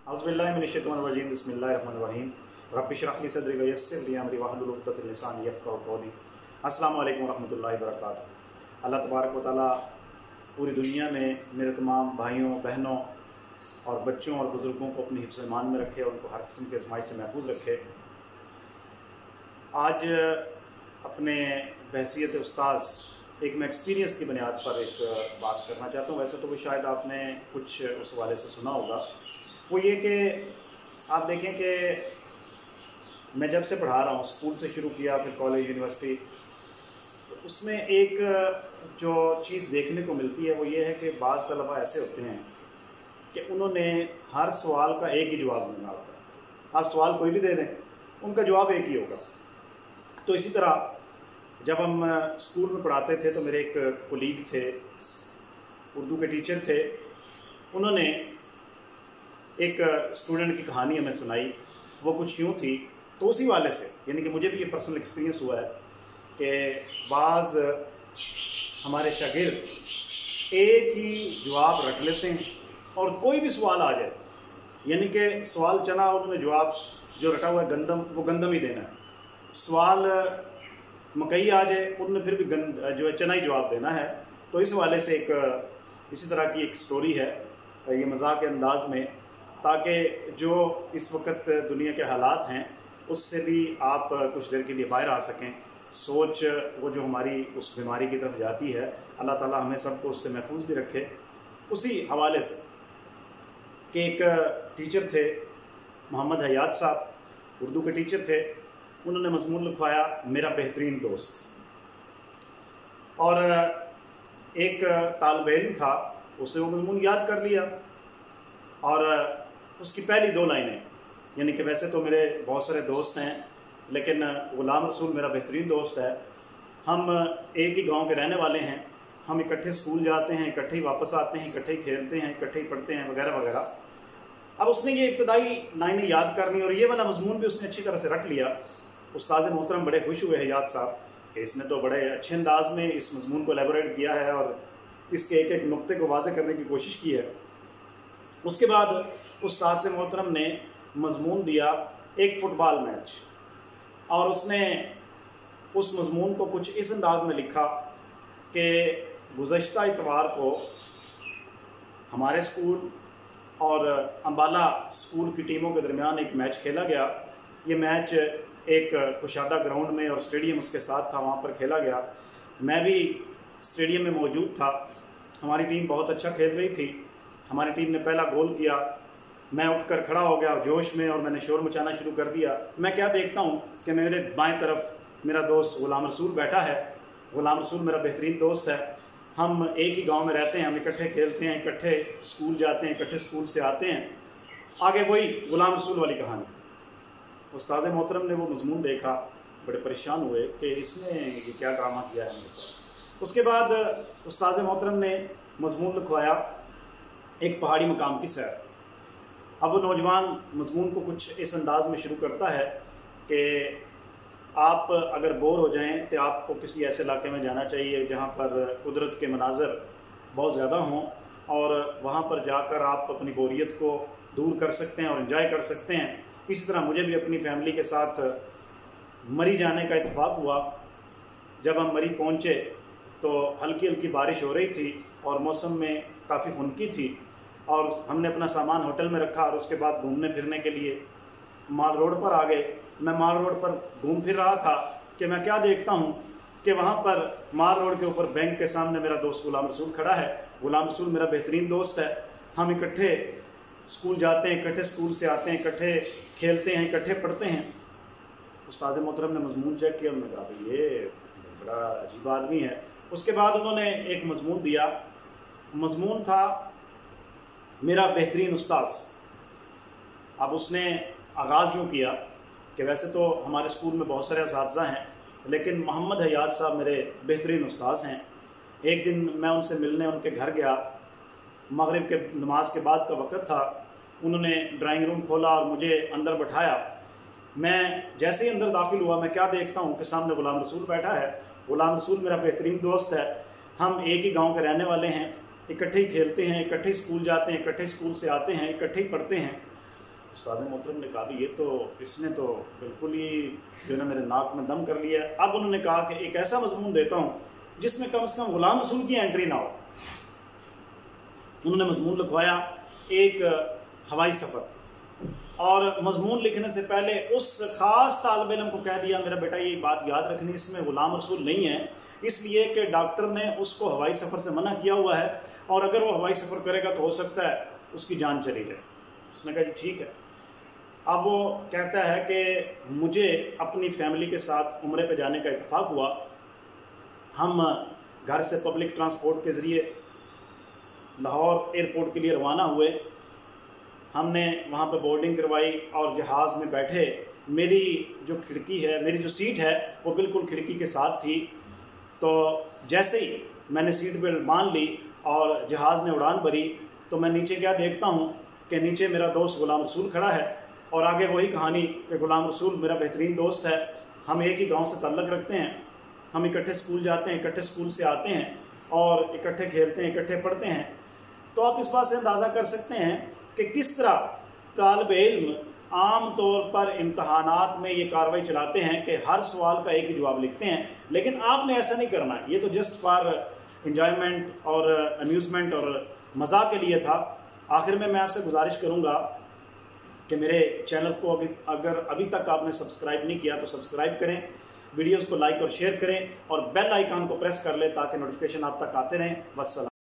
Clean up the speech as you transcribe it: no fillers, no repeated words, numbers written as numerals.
औज़ुबिल्लाहिमिनश्शैतानिर्रजीम बिस्मिल्लाहिर्रहमानिर्रहीम रब्बि इश्रह ली सदरी वयस्सिर ली अमरी वहलुल उक़दतम मिन लिसानी यफ़क़हू क़ौली। अस्सलामु अलैकुम वरहमतुल्लाहि वबरकातुहू। अल्लाह तबारक व तआला पूरी दुनिया में मेरे तमाम भाइयों बहनों और बच्चों और बुज़ुर्गों को अपनी हिफ्ज़ ईमान में रखे और उनको हर किस्म के आज़माइश से महफूज रखे। आज अपने बहसियत उस्ताद एक मैं एक्सपीरियंस की बुनियाद पर एक बात करना चाहता हूँ। वैसे तो वो शायद आपने कुछ उस वाले से सुना होगा। वो ये कि आप देखें कि मैं जब से पढ़ा रहा हूँ, स्कूल से शुरू किया फिर कॉलेज यूनिवर्सिटी, तो उसमें एक जो चीज़ देखने को मिलती है वो ये है कि बाज़ तलबा ऐसे होते हैं कि उन्होंने हर सवाल का एक ही जवाब देना होता है। आप सवाल कोई भी दे दें, उनका जवाब एक ही होगा। तो इसी तरह जब हम स्कूल में पढ़ाते थे तो मेरे एक कोलीग थे, उर्दू के टीचर थे, उन्होंने एक स्टूडेंट की कहानी हमें सुनाई। वो कुछ यूँ थी, तो उसी वाले से यानी कि मुझे भी ये पर्सनल एक्सपीरियंस हुआ है कि बाज़ हमारे शागिर्द एक ही जवाब रख लेते हैं और कोई भी सवाल आ जाए, यानी कि सवाल चना और उन्होंने जवाब जो रखा हुआ है गंदम, वो गंदम ही देना है। सवाल मकई आ जाए, उन्होंने फिर भी जो है चना ही जवाब देना है। तो इस वाले से एक इसी तरह की एक स्टोरी है, ये मजाक के अंदाज में, ताकि जो इस वक्त दुनिया के हालात हैं उससे भी आप कुछ देर के लिए बाहर आ सकें। सोच वो जो हमारी उस बीमारी की तरफ जाती है, अल्लाह ताला हमें सबको उससे महफूज भी रखे। उसी हवाले से कि एक टीचर थे मोहम्मद हयात साहब, उर्दू के टीचर थे। उन्होंने मज़मून लिखवाया मेरा बेहतरीन दोस्त, और एक तालिब इल्म था, उसने वो मज़मून याद कर लिया और उसकी पहली दो लाइनें, यानी कि वैसे तो मेरे बहुत सारे दोस्त हैं लेकिन ग़ुलाम रसूल मेरा बेहतरीन दोस्त है। हम एक ही गांव के रहने वाले हैं, हम इकट्ठे स्कूल जाते हैं, इकट्ठे ही वापस आते हैं, इकट्ठे ही खेलते हैं, इकट्ठे ही पढ़ते हैं, वगैरह वगैरह। अब उसने ये इब्तदाई लाइनें याद करनी और ये वाला मज़मून भी उसने अच्छी तरह से रख लिया। उस्ताद मोहतरम बड़े खुश हुए हयात साहब कि इसने तो बड़े अच्छे अंदाज में इस मज़मून को एलेबोरेट किया है और इसके एक एक नुक्ते को वाज़ेह करने की कोशिश की है। उसके बाद उस्ताद मोहतरम ने मज़मून दिया एक फ़ुटबॉल मैच, और उसने उस मज़मून को कुछ इस अंदाज में लिखा कि गुज़श्ता इतवार को हमारे स्कूल और अम्बाला स्कूल की टीमों के दरमियान एक मैच खेला गया। ये मैच एक कुशादा ग्राउंड में और स्टेडियम उसके साथ था, वहाँ पर खेला गया। मैं भी स्टेडियम में मौजूद था। हमारी टीम बहुत अच्छा खेल रही थी। हमारी टीम ने पहला गोल किया। मैं उठकर खड़ा हो गया जोश में और मैंने शोर मचाना शुरू कर दिया। मैं क्या देखता हूँ कि मेरे बाएं तरफ मेरा दोस्त ग़ुलाम रसूल बैठा है। ग़ुलाम रसूल मेरा बेहतरीन दोस्त है। हम एक ही गांव में रहते हैं, हम इकट्ठे खेलते हैं, इकट्ठे स्कूल जाते हैं, इकट्ठे स्कूल से आते हैं। आगे वही ग़ुलाम रसूल वाली कहानी। उस्ताद मोहतरम ने वो मज़मून देखा, बड़े परेशान हुए कि इसने ये क्या ड्रामा किया है मेरे साथ। उसके बाद उस्ताद मोहतरम ने मज़मून लिखवाया एक पहाड़ी मकाम की सैर। अब वो नौजवान मज़मून को कुछ इस अंदाज में शुरू करता है कि आप अगर बोर हो जाएं तो आपको किसी ऐसे इलाके में जाना चाहिए जहाँ पर कुदरत के मनाज़र बहुत ज़्यादा हों, और वहाँ पर जाकर आप अपनी बोरियत को दूर कर सकते हैं और एंजॉय कर सकते हैं। इसी तरह मुझे भी अपनी फैमिली के साथ मरी जाने का इत्तेफाक हुआ। जब हम मरी पहुँचे तो हल्की हल्की बारिश हो रही थी और मौसम में काफ़ी खुनकी थी, और हमने अपना सामान होटल में रखा और उसके बाद घूमने फिरने के लिए माल रोड पर आ गए। मैं माल रोड पर घूम फिर रहा था कि मैं क्या देखता हूँ कि वहाँ पर माल रोड के ऊपर बैंक के सामने मेरा दोस्त ग़ुलाम रसूल खड़ा है। ग़ुलाम रसूल मेरा बेहतरीन दोस्त है। हम इकट्ठे स्कूल जाते हैं, इकट्ठे स्कूल से आते हैं, इकट्ठे खेलते हैं, इकट्ठे पढ़ते हैं। उस्ताद मोहतरम ने मज़मून चेक किया, उन्होंने कहा ये बड़ा अजीब आदमी है। उसके बाद उन्होंने एक मज़मून दिया। मज़मून था मेरा बेहतरीन उस्ताद। अब उसने आगाज़ यूँ किया कि वैसे तो हमारे स्कूल में बहुत सारे असातिज़ा हैं लेकिन मोहम्मद हयात साहब मेरे बेहतरीन उस्ताद हैं। एक दिन मैं उनसे मिलने उनके घर गया। मगरिब के नमाज के बाद का वक़्त था। उन्होंने ड्राइंग रूम खोला और मुझे अंदर बैठाया। मैं जैसे ही अंदर दाखिल हुआ, मैं क्या देखता हूँ कि सामने ग़ुलाम रसूल बैठा है। ग़ुलाम रसूल मेरा बेहतरीन दोस्त है। हम एक ही गांव के रहने वाले हैं, इकट्ठे ही खेलते हैं, इकट्ठे ही स्कूल जाते हैं, इकट्ठे स्कूल से आते हैं, इकट्ठे ही पढ़ते हैं। उस्ताद मोहतरम ने कहा भी ये तो इसने तो बिल्कुल ही जो है ना मेरे नाक में दम कर लिया। अब उन्होंने कहा कि एक ऐसा मजमून देता हूँ जिसमें कम से कम गुलाम रसूल की एंट्री ना हो। उन्होंने मजमून लिखवाया एक हवाई सफ़र, और मजमून लिखने से पहले उस ख़ास तालिब इल्म को कह दिया, मेरा बेटा ये बात याद रखनी, इसमें गुलाम रसूल नहीं है, इसलिए कि डॉक्टर ने उसको हवाई सफ़र से मना किया हुआ है और अगर वो हवाई सफ़र करेगा तो हो सकता है उसकी जान चली जाए। उसने कहा जी ठीक है। अब वो कहता है कि मुझे अपनी फैमिली के साथ उम्रे पे जाने का इत्तेफाक हुआ। हम घर से पब्लिक ट्रांसपोर्ट के ज़रिए लाहौर एयरपोर्ट के लिए रवाना हुए। हमने वहाँ पे बोर्डिंग करवाई और जहाज़ में बैठे। मेरी जो खिड़की है, मेरी जो सीट है वो बिल्कुल खिड़की के साथ थी। तो जैसे ही मैंने सीट बेल्ट बांध ली और जहाज़ ने उड़ान भरी तो मैं नीचे क्या देखता हूँ कि नीचे मेरा दोस्त गुलाम रसूल खड़ा है और आगे वही कहानी कि गुलाम रसूल मेरा बेहतरीन दोस्त है। हम एक ही गांव से ताल्लुक़ रखते हैं, हम इकट्ठे स्कूल जाते हैं, इकट्ठे स्कूल से आते हैं और इकट्ठे खेलते हैं, इकट्ठे पढ़ते हैं। तो आप इस बात से अंदाज़ा कर सकते हैं कि किस तरह तालिब इल्म आम तौर पर इम्तहानात में ये कार्रवाई चलाते हैं कि हर सवाल का एक ही जवाब लिखते हैं, लेकिन आपने ऐसा नहीं करना। ये तो जस्ट फॉर इंजॉयमेंट और अम्यूज़मेंट और मज़ा के लिए था। आखिर में मैं आपसे गुजारिश करूँगा कि मेरे चैनल को अगर अभी तक आपने सब्सक्राइब नहीं किया तो सब्सक्राइब करें, वीडियोज़ को लाइक और शेयर करें और बेल आइकन को प्रेस कर लें ताकि नोटिफिकेशन आप तक आते रहें। वस्सलाम।